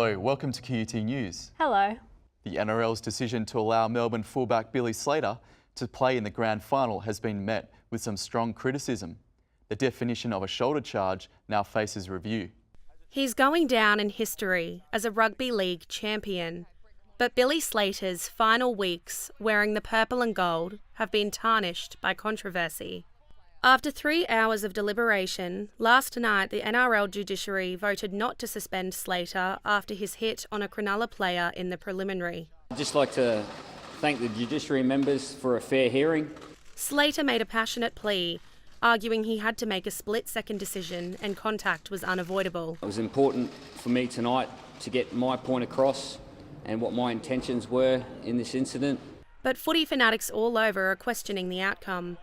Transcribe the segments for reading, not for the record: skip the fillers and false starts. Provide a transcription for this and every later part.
Hello, welcome to QUT News. Hello. The NRL's decision to allow Melbourne fullback Billy Slater to play in the grand final has been met with some strong criticism. The definition of a shoulder charge now faces review. He's going down in history as a rugby league champion. But Billy Slater's final weeks wearing the purple and gold have been tarnished by controversy. After 3 hours of deliberation, last night the NRL judiciary voted not to suspend Slater after his hit on a Cronulla player in the preliminary. I'd just like to thank the judiciary members for a fair hearing. Slater made a passionate plea, arguing he had to make a split-second decision and contact was unavoidable. It was important for me tonight to get my point across and what my intentions were in this incident. But footy fanatics all over are questioning the outcome.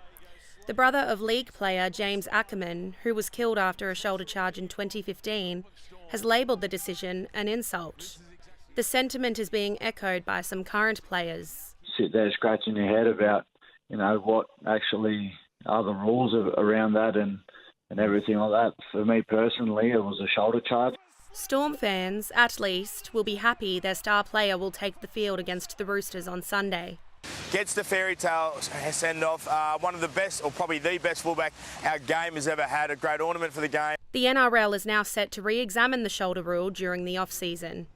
The brother of league player James Ackerman, who was killed after a shoulder charge in 2015, has labelled the decision an insult. The sentiment is being echoed by some current players. Sit there scratching your head about, what actually are the rules around that and everything like that. For me personally, it was a shoulder charge. Storm fans, at least, will be happy their star player will take the field against the Roosters on Sunday. Gets the fairytale send-off. One of the best, or probably the best fullback our game has ever had. A great ornament for the game. The NRL is now set to re-examine the shoulder rule during the off-season.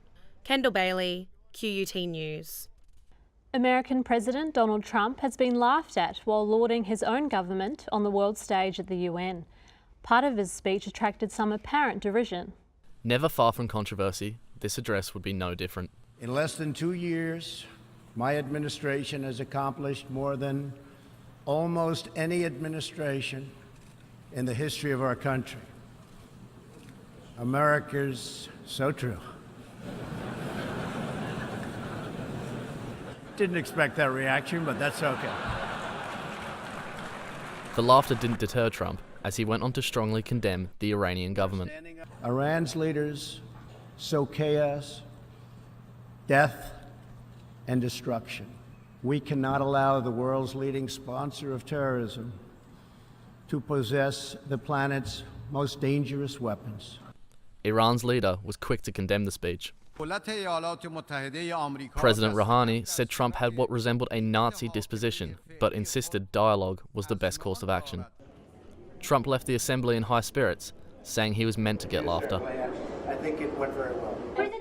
Kendall Bailey, QUT News. American President Donald Trump has been laughed at while lauding his own government on the world stage at the UN. Part of his speech attracted some apparent derision. Never far from controversy, this address would be no different. In less than 2 years, my administration has accomplished more than almost any administration in the history of our country. America's so true. Didn't expect that reaction, but that's okay. The laughter didn't deter Trump, as he went on to strongly condemn the Iranian government. Iran's leaders sow chaos, death, and destruction. We cannot allow the world's leading sponsor of terrorism to possess the planet's most dangerous weapons. Iran's leader was quick to condemn the speech. President Rouhani said Trump had what resembled a Nazi disposition, but insisted dialogue was the best course of action. Trump left the assembly in high spirits, saying he was meant to get laughter. I think it went very well.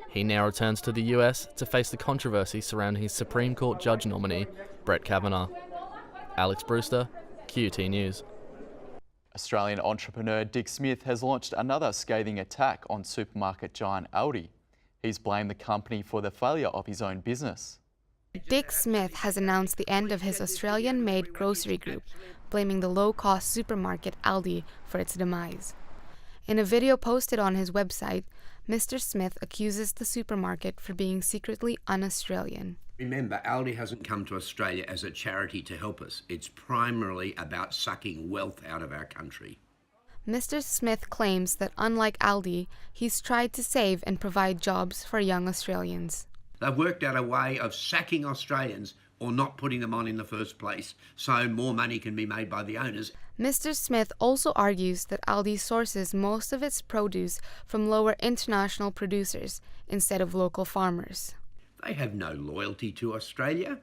He now returns to the US to face the controversy surrounding his Supreme Court judge nominee, Brett Kavanaugh. Alex Brewster, QUT News. Australian entrepreneur Dick Smith has launched another scathing attack on supermarket giant Aldi. He's blamed the company for the failure of his own business. Dick Smith has announced the end of his Australian-made grocery group, blaming the low-cost supermarket Aldi for its demise. In a video posted on his website, Mr. Smith accuses the supermarket for being secretly un-Australian. Remember, Aldi hasn't come to Australia as a charity to help us. It's primarily about sucking wealth out of our country. Mr. Smith claims that unlike Aldi, he's tried to save and provide jobs for young Australians. They've worked out a way of sacking Australians or not putting them on in the first place, so more money can be made by the owners. Mr. Smith also argues that Aldi sources most of its produce from lower international producers instead of local farmers. They have no loyalty to Australia.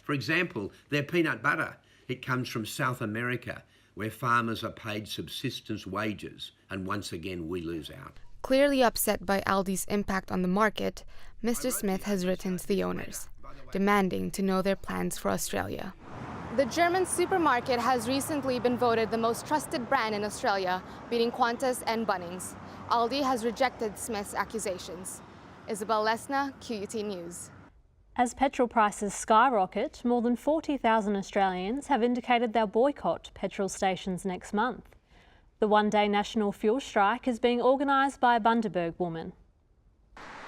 For example, their peanut butter, it comes from South America, where farmers are paid subsistence wages, and once again we lose out. Clearly upset by Aldi's impact on the market, Mr. Smith has written to the owners, demanding to know their plans for Australia. The German supermarket has recently been voted the most trusted brand in Australia, beating Qantas and Bunnings. Aldi has rejected Smith's accusations. Isabel Lesna, QUT News. As petrol prices skyrocket, more than 40,000 Australians have indicated they'll boycott petrol stations next month. The one-day national fuel strike is being organised by a Bundaberg woman.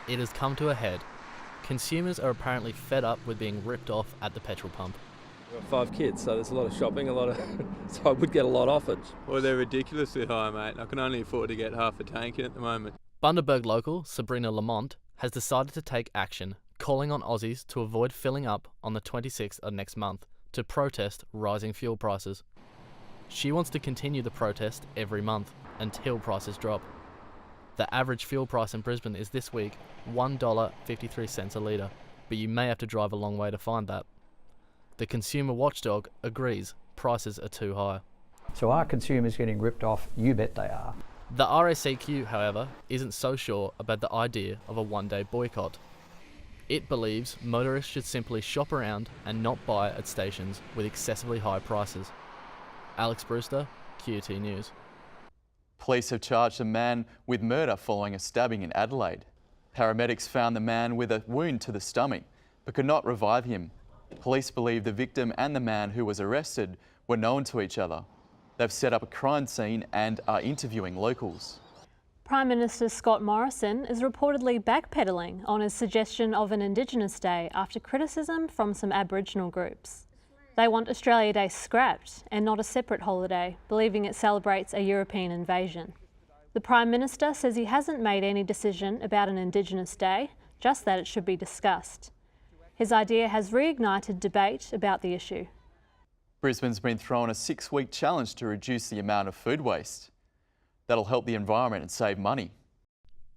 It has come to a head. Consumers are apparently fed up with being ripped off at the petrol pump. I've got 5 kids, so there's a lot of shopping, so I would get a lot off it. Well, they're ridiculously high, mate. I can only afford to get half a tank in at the moment. Bundaberg local Sabrina Lamont has decided to take action, calling on Aussies to avoid filling up on the 26th of next month to protest rising fuel prices. She wants to continue the protest every month until prices drop. The average fuel price in Brisbane is this week $1.53 a litre, but you may have to drive a long way to find that. The consumer watchdog agrees prices are too high. So are consumers getting ripped off? You bet they are. The RACQ, however, isn't so sure about the idea of a one-day boycott. It believes motorists should simply shop around and not buy at stations with excessively high prices. Alex Brewster, QUT News. Police have charged a man with murder following a stabbing in Adelaide. Paramedics found the man with a wound to the stomach, but could not revive him. Police believe the victim and the man who was arrested were known to each other. They've set up a crime scene and are interviewing locals. Prime Minister Scott Morrison is reportedly backpedalling on his suggestion of an Indigenous Day after criticism from some Aboriginal groups. They want Australia Day scrapped and not a separate holiday, believing it celebrates a European invasion. The Prime Minister says he hasn't made any decision about an Indigenous Day, just that it should be discussed. His idea has reignited debate about the issue. Brisbane's been thrown a 6-week challenge to reduce the amount of food waste. That'll help the environment and save money.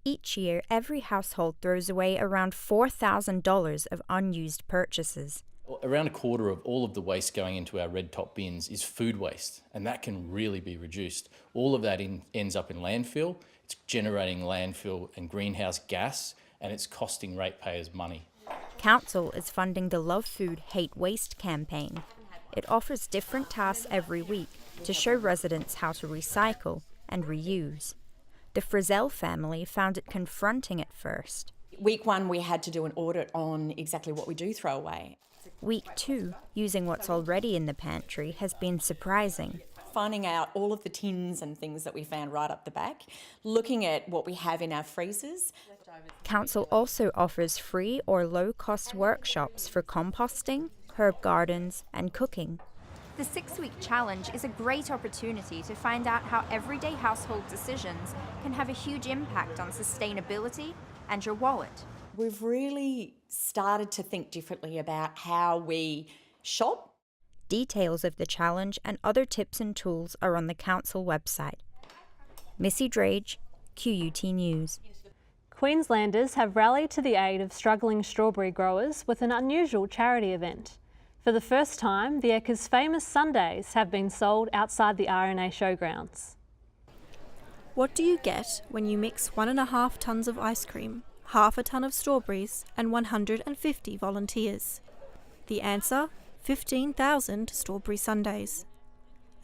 Each year, every household throws away around $4,000 of unused purchases. Around a quarter of all of the waste going into our red top bins is food waste, and that can really be reduced. All of that ends up in landfill. It's generating landfill and greenhouse gas, and it's costing ratepayers money. Council is funding the Love Food, Hate Waste campaign. It offers different tasks every week to show residents how to recycle and reuse. The Frizzell family found it confronting at first. Week 1, we had to do an audit on exactly what we do throw away. Week 2, using what's already in the pantry, has been surprising. Finding out all of the tins and things that we found right up the back, looking at what we have in our freezers. Council also offers free or low-cost workshops for composting, herb gardens and cooking. The 6-week challenge is a great opportunity to find out how everyday household decisions can have a huge impact on sustainability and your wallet. We've really started to think differently about how we shop. Details of the challenge and other tips and tools are on the council website. Missy Drage, QUT News. Queenslanders have rallied to the aid of struggling strawberry growers with an unusual charity event. For the first time, the Ekka's famous sundaes have been sold outside the RNA showgrounds. What do you get when you mix 1.5 tonnes of ice cream, half a tonne of strawberries and 150 volunteers? The answer, 15,000 strawberry sundaes.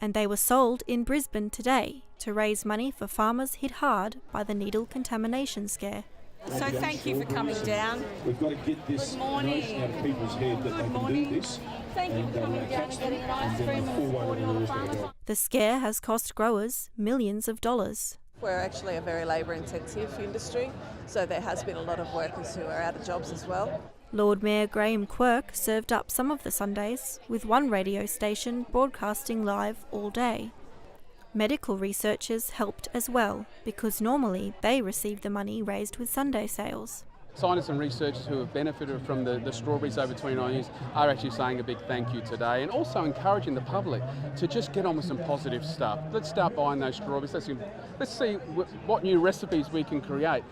And they were sold in Brisbane today to raise money for farmers hit hard by the needle contamination scare. So thank you for coming down. We've got to get this notion out of people's head that they can do this. Thank you for coming down and getting ice cream and supporting all the farmers. The scare has cost growers millions of dollars. We're actually a very labour-intensive industry, so there has been a lot of workers who are out of jobs as well. Lord Mayor Graham Quirk served up some of the sundaes, with one radio station broadcasting live all day. Medical researchers helped as well, because normally they receive the money raised with sundae sales. Scientists and researchers who have benefited from the strawberries over 29 years are actually saying a big thank you today, and also encouraging the public to just get on with some positive stuff. Let's start buying those strawberries. Let's see what new recipes we can create.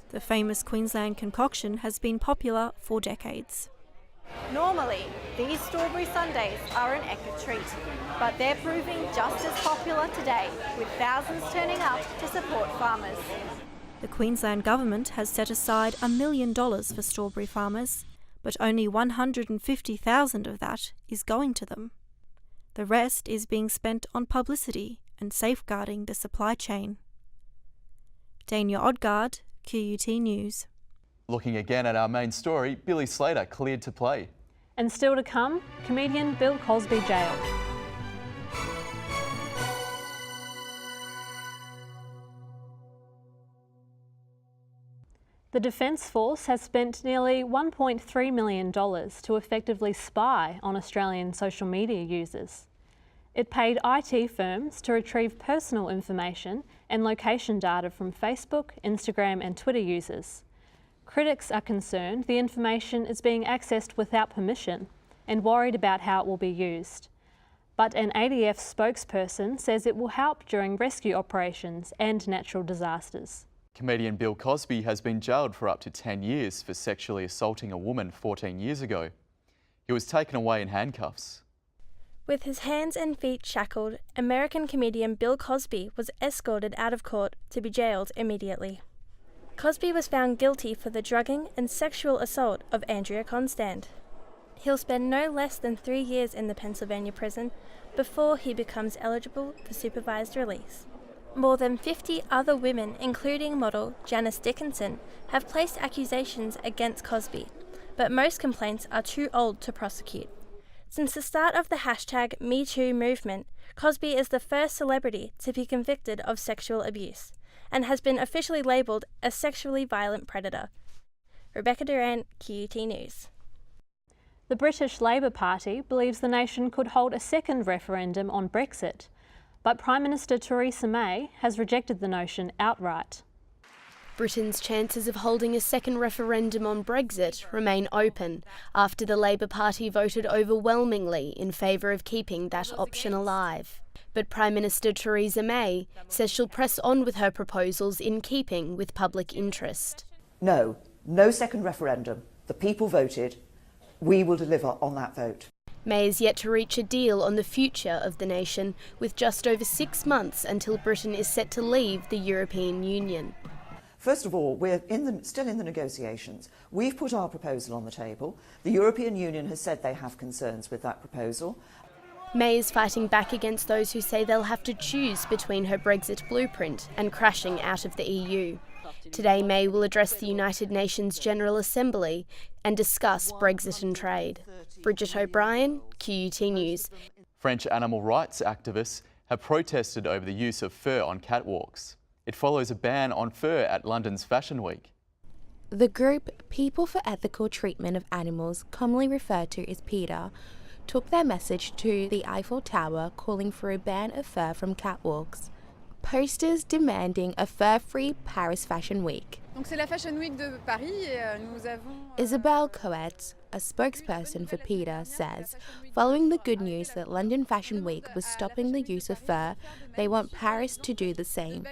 The famous Queensland concoction has been popular for decades. Normally, these strawberry sundaes are an Ekka treat, but they're proving just as popular today, with thousands turning up to support farmers. The Queensland government has set aside $1 million for strawberry farmers, but only 150,000 of that is going to them. The rest is being spent on publicity and safeguarding the supply chain. Dania Odgaard, QUT News. Looking again at our main story, Billy Slater cleared to play. And still to come, comedian Bill Cosby jailed. The Defence Force has spent nearly $1.3 million to effectively spy on Australian social media users. It paid IT firms to retrieve personal information and location data from Facebook, Instagram and Twitter users. Critics are concerned the information is being accessed without permission and worried about how it will be used. But an ADF spokesperson says it will help during rescue operations and natural disasters. Comedian Bill Cosby has been jailed for up to 10 years for sexually assaulting a woman 14 years ago. He was taken away in handcuffs. With his hands and feet shackled, American comedian Bill Cosby was escorted out of court to be jailed immediately. Cosby was found guilty for the drugging and sexual assault of Andrea Constand. He'll spend no less than 3 years in the Pennsylvania prison before he becomes eligible for supervised release. More than 50 other women, including model Janice Dickinson, have placed accusations against Cosby, but most complaints are too old to prosecute. Since the start of the hashtag #MeToo movement, Cosby is the first celebrity to be convicted of sexual abuse and has been officially labelled a sexually violent predator. Rebecca Durant, QUT News. The British Labour Party believes the nation could hold a second referendum on Brexit, but Prime Minister Theresa May has rejected the notion outright. Britain's chances of holding a second referendum on Brexit remain open after the Labour Party voted overwhelmingly in favour of keeping that option alive. But Prime Minister Theresa May says she'll press on with her proposals in keeping with public interest. No second referendum. The people voted. We will deliver on that vote. May is yet to reach a deal on the future of the nation, with just over 6 months until Britain is set to leave the European Union. First of all, we're still in the negotiations. We've put our proposal on the table. The European Union has said they have concerns with that proposal. May is fighting back against those who say they'll have to choose between her Brexit blueprint and crashing out of the EU. Today, May will address the United Nations General Assembly and discuss Brexit and trade. Bridget O'Brien, QUT News. French animal rights activists have protested over the use of fur on catwalks. It follows a ban on fur at London's Fashion Week. The group People for Ethical Treatment of Animals, commonly referred to as PETA, took their message to the Eiffel Tower calling for a ban of fur from catwalks. Posters demanding a fur-free Paris Fashion Week. Isabelle Coët, a spokesperson for PETA, says, following the good news that London Fashion Week was stopping the use of fur, they want Paris to do the same.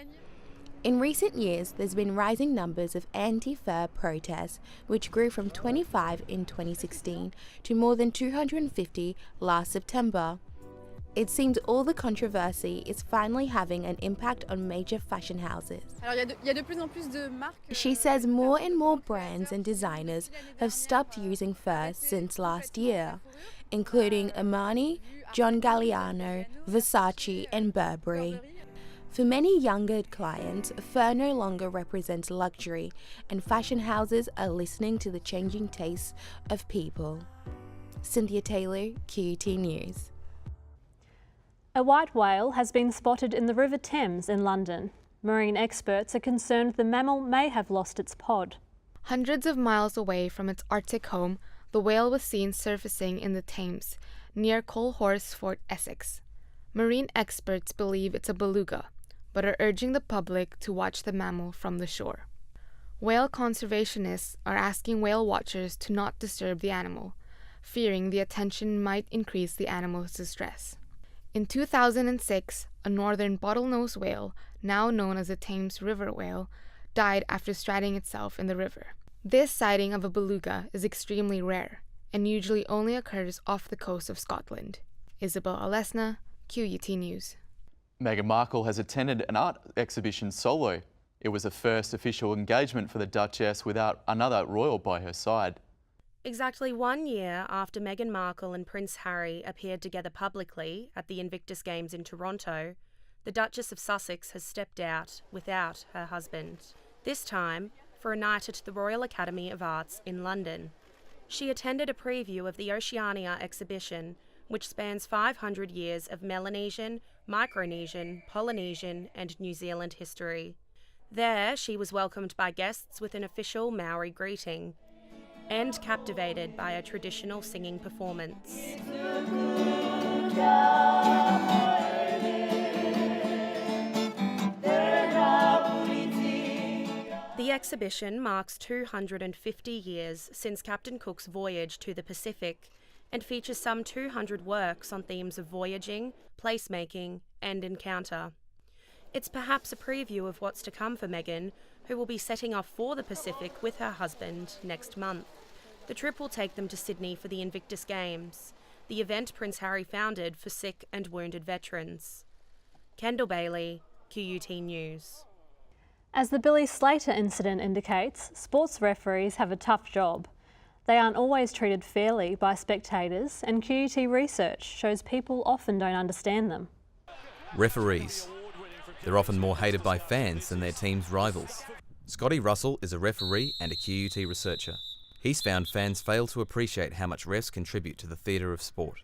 In recent years, there's been rising numbers of anti-fur protests, which grew from 25 in 2016 to more than 250 last September. It seems all the controversy is finally having an impact on major fashion houses. She says more and more brands and designers have stopped using fur since last year, including Armani, John Galliano, Versace and Burberry. For many younger clients, fur no longer represents luxury, and fashion houses are listening to the changing tastes of people. Cynthia Taylor, QUT News. A white whale has been spotted in the River Thames in London. Marine experts are concerned the mammal may have lost its pod. Hundreds of miles away from its Arctic home, the whale was seen surfacing in the Thames, near Colehorse, Essex. Marine experts believe it's a beluga, but are urging the public to watch the mammal from the shore. Whale conservationists are asking whale watchers to not disturb the animal, fearing the attention might increase the animal's distress. In 2006, a northern bottlenose whale, now known as the Thames River whale, died after striding itself in the river. This sighting of a beluga is extremely rare and usually only occurs off the coast of Scotland. Isabel Alesna, QUT News. Meghan Markle has attended an art exhibition solo. It was the first official engagement for the Duchess without another royal by her side. Exactly 1 year after Meghan Markle and Prince Harry appeared together publicly at the Invictus Games in Toronto, the Duchess of Sussex has stepped out without her husband, this time for a night at the Royal Academy of Arts in London. She attended a preview of the Oceania exhibition, which spans 500 years of Melanesian, Micronesian, Polynesian and New Zealand history. There, she was welcomed by guests with an official Maori greeting and captivated by a traditional singing performance. The exhibition marks 250 years since Captain Cook's voyage to the Pacific and features some 200 works on themes of voyaging, placemaking and encounter. It's perhaps a preview of what's to come for Meghan, who will be setting off for the Pacific with her husband next month. The trip will take them to Sydney for the Invictus Games, the event Prince Harry founded for sick and wounded veterans. Kendall Bailey, QUT News. As the Billy Slater incident indicates, sports referees have a tough job. They aren't always treated fairly by spectators, and QUT research shows people often don't understand them. Referees. They're often more hated by fans than their team's rivals. Scotty Russell is a referee and a QUT researcher. He's found fans fail to appreciate how much refs contribute to the theatre of sport.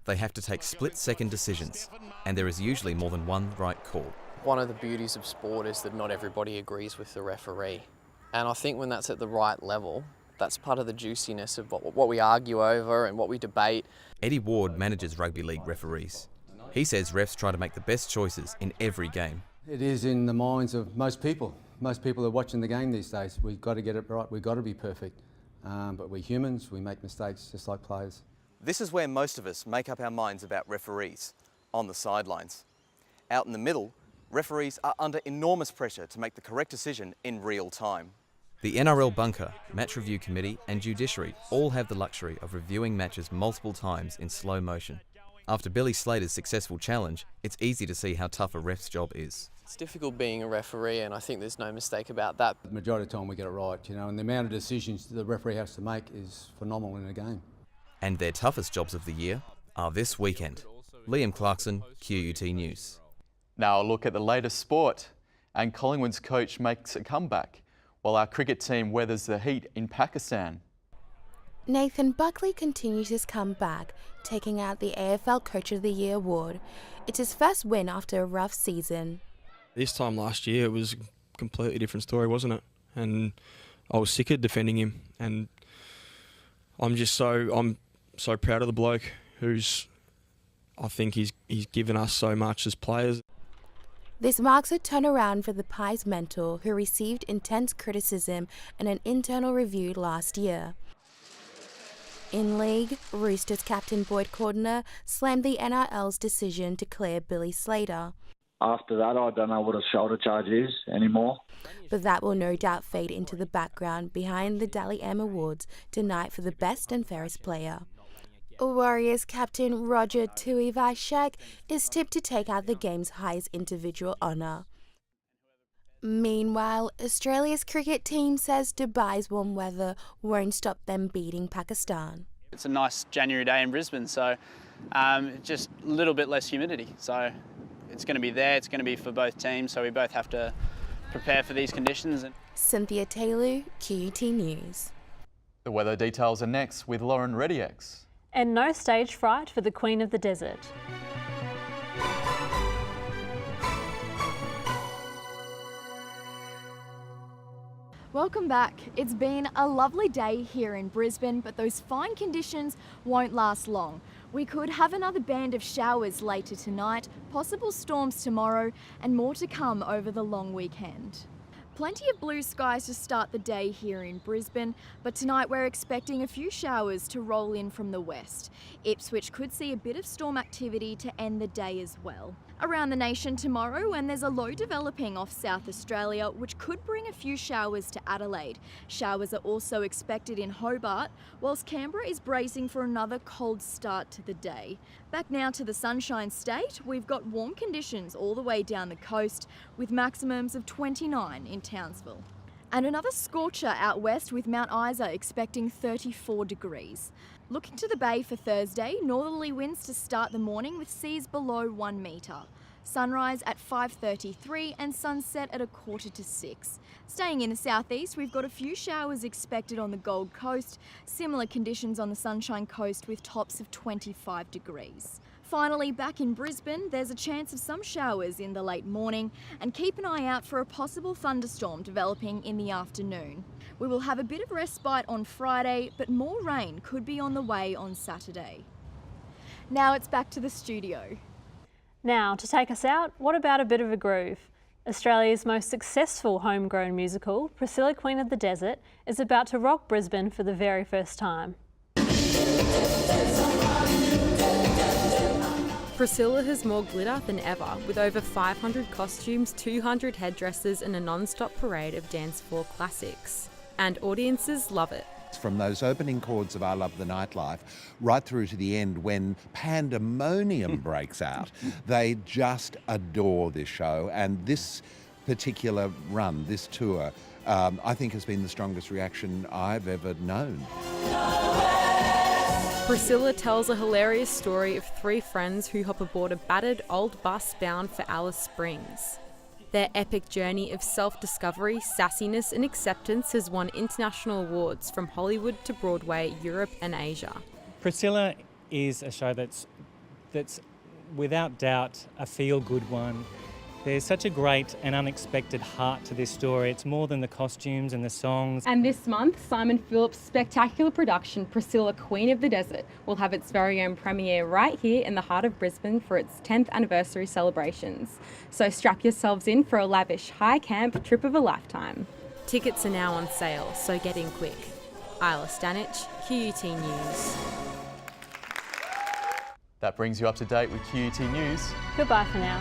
They have to take split-second decisions, and there is usually more than one right call. One of the beauties of sport is that not everybody agrees with the referee. And I think when that's at the right level, that's part of the juiciness of what we argue over and what we debate. Eddie Ward manages rugby league referees. He says refs try to make the best choices in every game. It is in the minds of most people. Most people are watching the game these days. We've got to get it right. We've got to be perfect. But we're humans. We make mistakes just like players. This is where most of us make up our minds about referees, on the sidelines. Out in the middle, referees are under enormous pressure to make the correct decision in real time. The NRL bunker, match review committee and judiciary all have the luxury of reviewing matches multiple times in slow motion. After Billy Slater's successful challenge, it's easy to see how tough a ref's job is. It's difficult being a referee, and I think there's no mistake about that. The majority of the time we get it right, and the amount of decisions the referee has to make is phenomenal in a game. And their toughest jobs of the year are this weekend. Liam Clarkson, QUT News. Now a look at the latest sport, and Collingwood's coach makes a comeback, while our cricket team weathers the heat in Pakistan. Nathan Buckley continues his comeback, taking out the AFL Coach of the Year award. It's his first win after a rough season. This time last year it was a completely different story, wasn't it? And I was sick of defending him, and I'm so proud of the bloke I think he's given us so much as players. This marks a turnaround for the Pies mentor, who received intense criticism in an internal review last year. In league, Roosters captain Boyd Cordner slammed the NRL's decision to clear Billy Slater. After that, I don't know what a shoulder charge is anymore. But that will no doubt fade into the background behind the Dally M Awards tonight for the best and fairest player. Warriors captain Roger Tuivasa-Sheck is tipped to take out the game's highest individual honour. Meanwhile, Australia's cricket team says Dubai's warm weather won't stop them beating Pakistan. It's a nice January day in Brisbane, so just a little bit less humidity. So it's going to be there, it's going to be for both teams, so we both have to prepare for these conditions. Cynthia Taylor, QUT News. The weather details are next with Lauren Reddiex. And no stage fright for the Queen of the Desert. Welcome back. It's been a lovely day here in Brisbane, but those fine conditions won't last long. We could have another band of showers later tonight, possible storms tomorrow, and more to come over the long weekend. Plenty of blue skies to start the day here in Brisbane, but tonight we're expecting a few showers to roll in from the west. Ipswich could see a bit of storm activity to end the day as well. Around the nation tomorrow, and there's a low developing off South Australia, which could bring a few showers to Adelaide. Showers are also expected in Hobart, whilst Canberra is bracing for another cold start to the day. Back now to the Sunshine State, we've got warm conditions all the way down the coast, with maximums of 29 in Townsville. And another scorcher out west, with Mount Isa expecting 34 degrees. Looking to the bay for Thursday, northerly winds to start the morning with seas below 1 metre. Sunrise at 5:33 and sunset at 5:45. Staying in the southeast, we've got a few showers expected on the Gold Coast. Similar conditions on the Sunshine Coast with tops of 25 degrees. Finally, back in Brisbane, there's a chance of some showers in the late morning, and keep an eye out for a possible thunderstorm developing in the afternoon. We will have a bit of respite on Friday, but more rain could be on the way on Saturday. Now it's back to the studio. Now, to take us out, what about a bit of a groove? Australia's most successful homegrown musical, Priscilla Queen of the Desert, is about to rock Brisbane for the very first time. Priscilla has more glitter than ever, with over 500 costumes, 200 headdresses and a non-stop parade of dance floor classics. And audiences love it. From those opening chords of I Love the Nightlife right through to the end when pandemonium breaks out, they just adore this show. And this particular run, this tour, I think has been the strongest reaction I've ever known. Priscilla tells a hilarious story of 3 friends who hop aboard a battered old bus bound for Alice Springs. Their epic journey of self-discovery, sassiness and acceptance has won international awards from Hollywood to Broadway, Europe and Asia. Priscilla is a show that's without doubt a feel-good one. There's such a great and unexpected heart to this story. It's more than the costumes and the songs. And this month, Simon Phillips' spectacular production, Priscilla Queen of the Desert, will have its very own premiere right here in the heart of Brisbane for its 10th anniversary celebrations. So strap yourselves in for a lavish high camp trip of a lifetime. Tickets are now on sale, so get in quick. Isla Stanich, QUT News. That brings you up to date with QUT News. Goodbye for now.